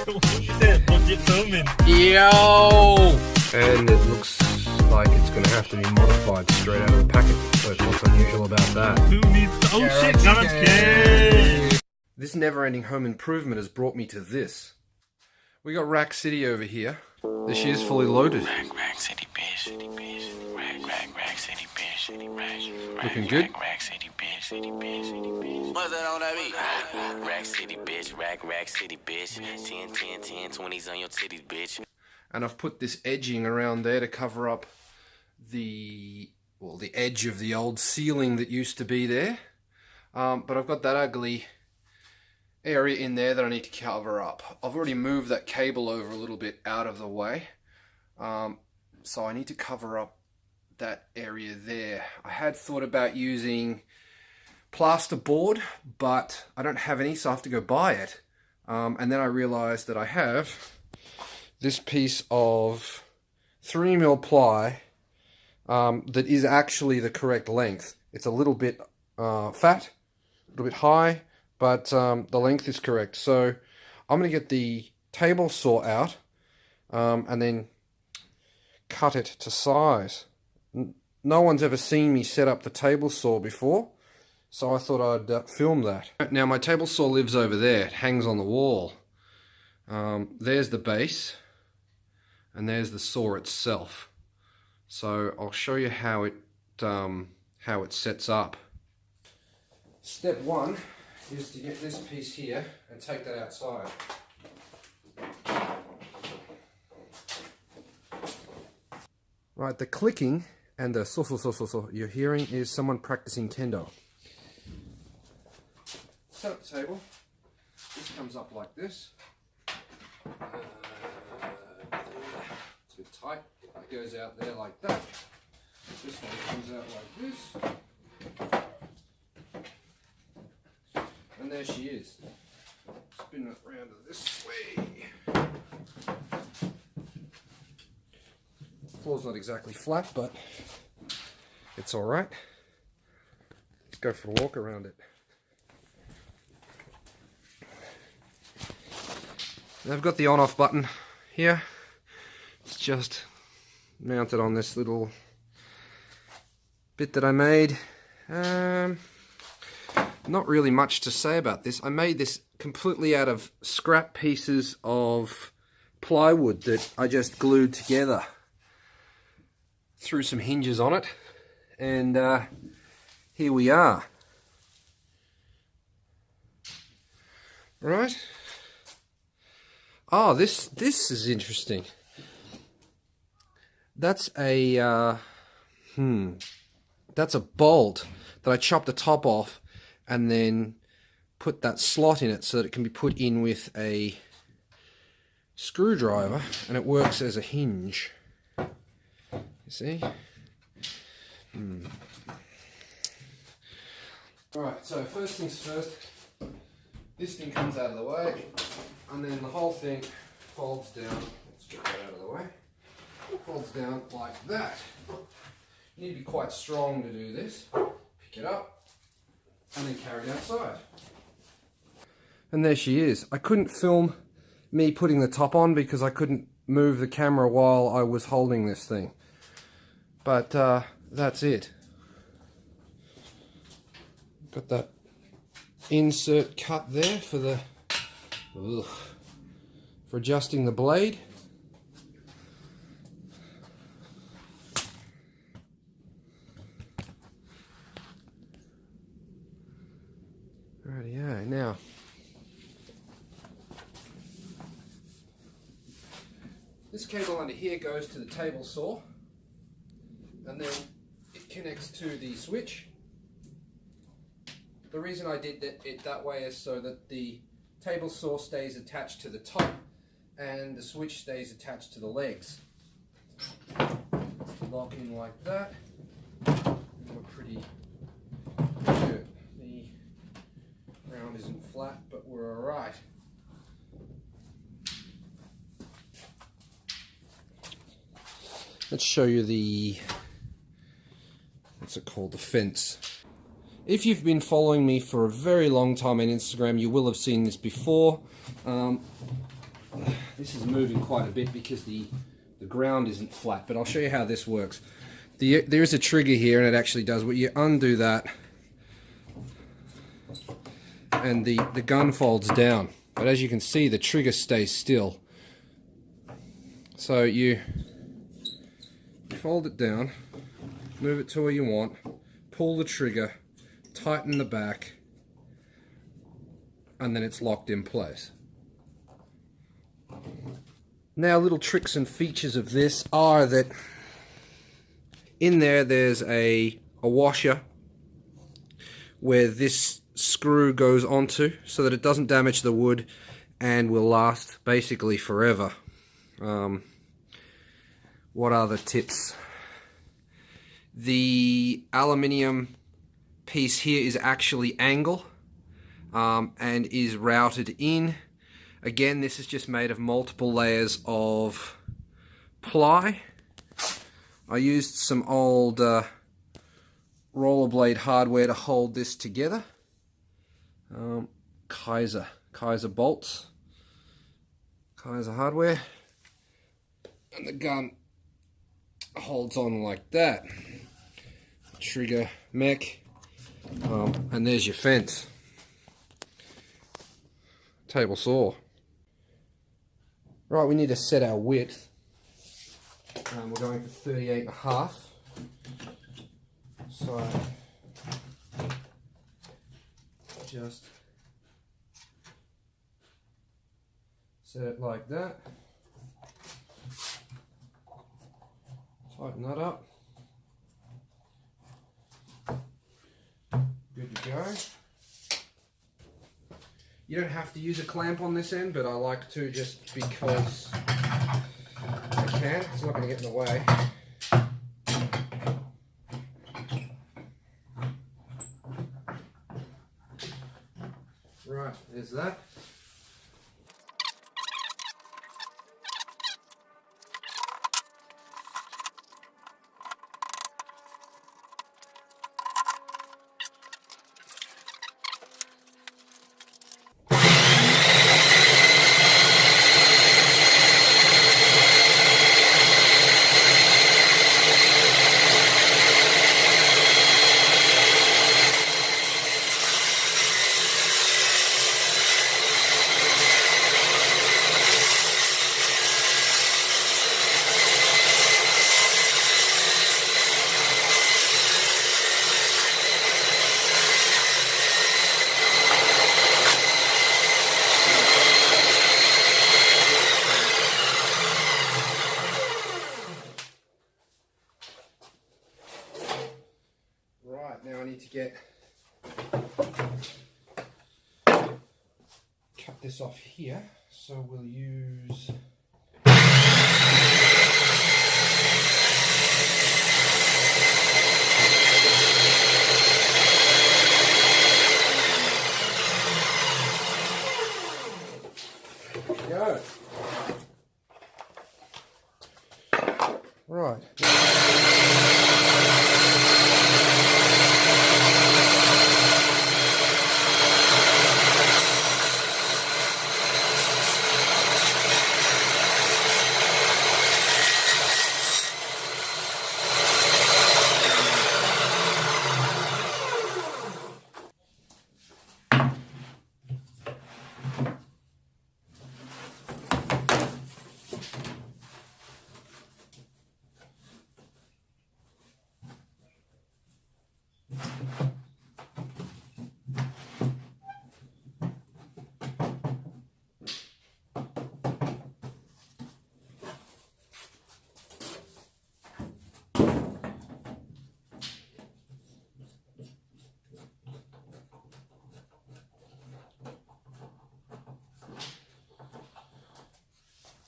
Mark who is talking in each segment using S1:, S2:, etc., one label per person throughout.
S1: Shit, legit filming.
S2: Yo!
S3: And it looks like it's going to have to be modified straight out of the packet. So what's unusual about that?
S1: Who needs to... Oh shit, Garage.
S3: This never-ending home improvement has brought me to this. We got Rack City over here. This she is fully loaded.
S4: Rack City bitch, city bitch. Rack City bitch, city bitch.
S3: Looking good.
S4: Rack City bitch, city bitch, city bitch. What's that on that beat? Rack City bitch, rack City bitch. 10, 20s on your titties, bitch.
S3: And I've put this edging around there to cover up the edge of the old ceiling that used to be there. But I've got that ugly area in there that I need to cover up. I've already moved that cable over a little bit out of the way. So I need to cover up that area there. I had thought about using plasterboard, but I don't have any, so I have to go buy it. And then I realized that I have this piece of 3mm ply that is actually the correct length. It's a little bit fat, a little bit high, but the length is correct. So I'm going to get the table saw out and then cut it to size. No one's ever seen me set up the table saw before, so I thought I'd film that. Now my table saw lives over there. It hangs on the wall. There's the base, and there's the saw itself. So I'll show you how it sets up. Step one is to get this piece here and take that outside. Right, the clicking and the so you're hearing is someone practicing kendo. Set up the table. This comes up like this. It's a bit tight. It goes out there like that. This one comes out like this. And there she is. Spin it around this way. Floor's not exactly flat, but it's alright. Let's go for a walk around it. And I've got the on-off button here. It's just mounted on this little bit that I made. Not really much to say about this. I made this completely out of scrap pieces of plywood that I just glued together. Threw some hinges on it, and here we are. Right? Oh, this is interesting. That's a that's a bolt that I chopped the top off and then put that slot in it so that it can be put in with a screwdriver, and it works as a hinge. You see? Alright, so first things first, this thing comes out of the way, and then the whole thing folds down. Let's get that out of the way. It folds down like that. You need to be quite strong to do this. Pick it up, and then carry it outside. And there she is. I couldn't film me putting the top on because I couldn't move the camera while I was holding this thing. But that's it. Got that insert cut there for the for adjusting the blade. Rightio, now this cable under here goes to the table saw, and then it connects to the switch. The reason I did it that way is so that the table saw stays attached to the top and the switch stays attached to the legs. Lock in like that, and we're pretty good. The ground isn't flat, but we're alright. Let's show you the, what's it called, the fence. If you've been following me for a very long time on Instagram, you will have seen this before. this is moving quite a bit because the ground isn't flat, but I'll show you how this works. There is a trigger here, and it actually does what you undo that, and the gun folds down. But as you can see, the trigger stays still. So you fold it down, move it to where you want, pull the trigger, tighten the back, and then it's locked in place. Now, little tricks and features of this are that in there's a washer where this screw goes onto so that it doesn't damage the wood and will last basically forever. What are the tips? The aluminium piece here is actually angle and is routed in. Again, this is just made of multiple layers of ply. I used some old rollerblade hardware to hold this together. Kaiser bolts, Kaiser hardware, and the gun holds on like that. Trigger mech, and there's your fence. Table saw. Right, we need to set our width. We're going for 38.5. So just set it like that. Tighten that up. Good to go. You don't have to use a clamp on this end, but I like to just because I can. It's not going to get in the way. Right, there's that. Now I need to cut this off here, so we'll use go. Right.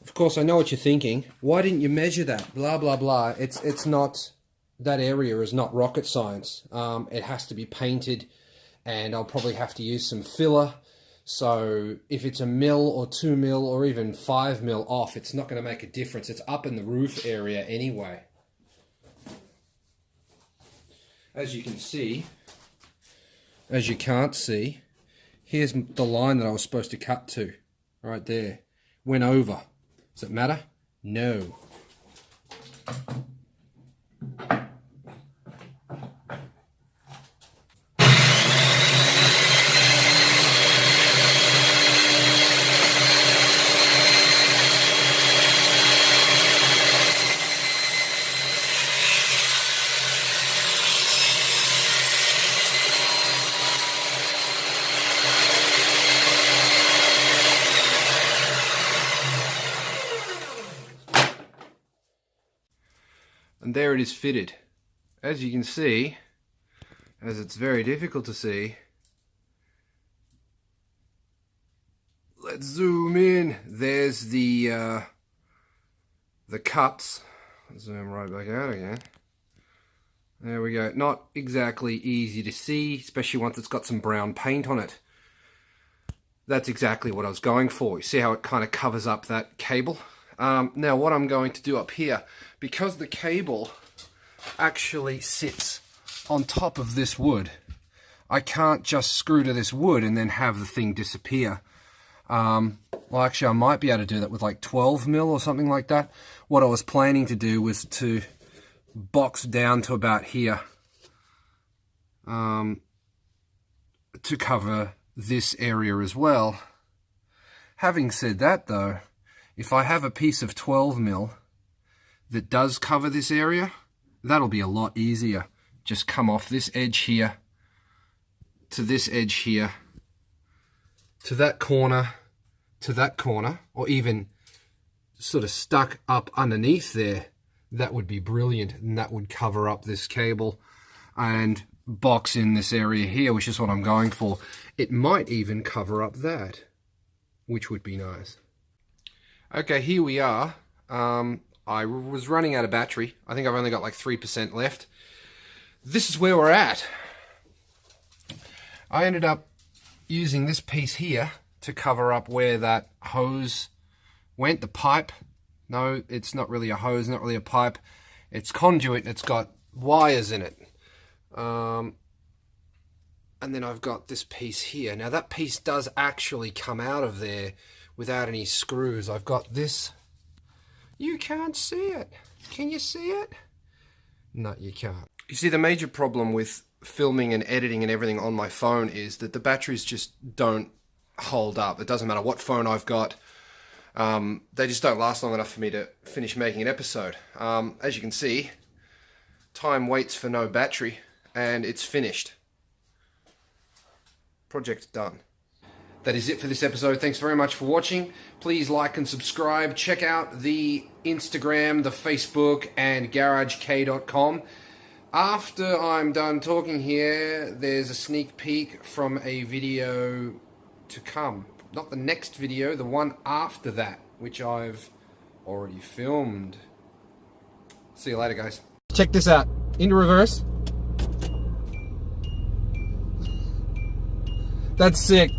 S3: Of course, I know what you're thinking. Why didn't you measure that? Blah, blah, blah. It's not, that area is not rocket science. It has to be painted, and I'll probably have to use some filler. So if it's 1 mil or 2 mil or even 5 mil off, it's not going to make a difference. It's up in the roof area anyway. As you can see, as you can't see, here's the line that I was supposed to cut to, right there. went over. Does it matter? No. And there it is fitted. As you can see, as it's very difficult to see, let's zoom in. There's the cuts. Zoom right back out again. There we go. Not exactly easy to see, especially once it's got some brown paint on it. That's exactly what I was going for. You see how it kind of covers up that cable? Now what I'm going to do up here, because the cable actually sits on top of this wood, I can't just screw to this wood and then have the thing disappear. Well, actually I might be able to do that with like 12 mil or something like that. What I was planning to do was to box down to about here to cover this area as well. Having said that though, if I have a piece of 12 mil that does cover this area, that'll be a lot easier. Just come off this edge here to this edge here to that corner, or even sort of stuck up underneath there. That would be brilliant, and that would cover up this cable and box in this area here, which is what I'm going for. It might even cover up that, which would be nice. Okay, here we are. I was running out of battery. I think I've only got like 3% left. This is where we're at. I ended up using this piece here to cover up where that hose went, the pipe. No, it's not really a hose, not really a pipe. It's conduit, it's got wires in it. And then I've got this piece here. Now that piece does actually come out of there without any screws. I've got this. You can't see it. Can you see it? No, you can't. You see, the major problem with filming and editing and everything on my phone is that the batteries just don't hold up. It doesn't matter what phone I've got. They just don't last long enough for me to finish making an episode. As you can see, time waits for no battery, and it's finished. Project done. That is it for this episode. Thanks very much for watching. Please like and subscribe. Check out the Instagram, the Facebook, and GarageK.com. After I'm done talking here, there's a sneak peek from a video to come. Not the next video, the one after that, which I've already filmed. See you later, guys. Check this out. Into reverse. That's sick.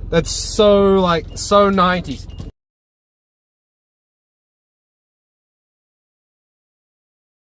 S3: That's so 90s.